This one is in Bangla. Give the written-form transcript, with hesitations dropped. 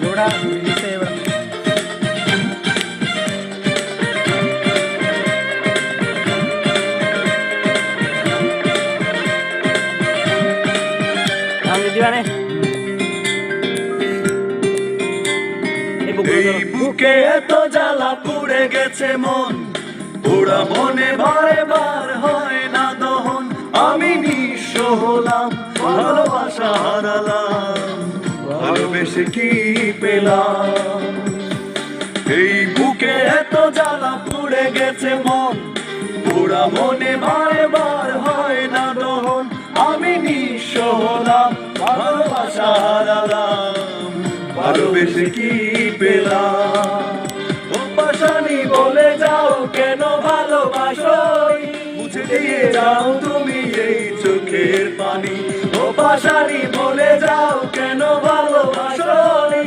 ഇവിടെ release ഇവിടെ দিবানে এই বুকে এত জ্বালা পুড়ে গেছে মন, পুরা মনে বারে বার হয় না দহন। আমি নিঃস্ব হলাম, ভালোবাসা হারালাম, ভালোবেসে কি পেলাম? এই বুকে এত জ্বালা পুড়ে গেছে মন, পুরা মনে বারে বার হয় না দহন। আমি নিঃস্ব হলাম, ভালোবাসা হারালাম, ভালোবেসে কি পেলাম? ও পাশানি বলে যাও কেন ভালোবাসো, মুছে দিয়ে যাও তুমি এই চোখের পানি। ও পাশানি বলে যাও কেন ভালো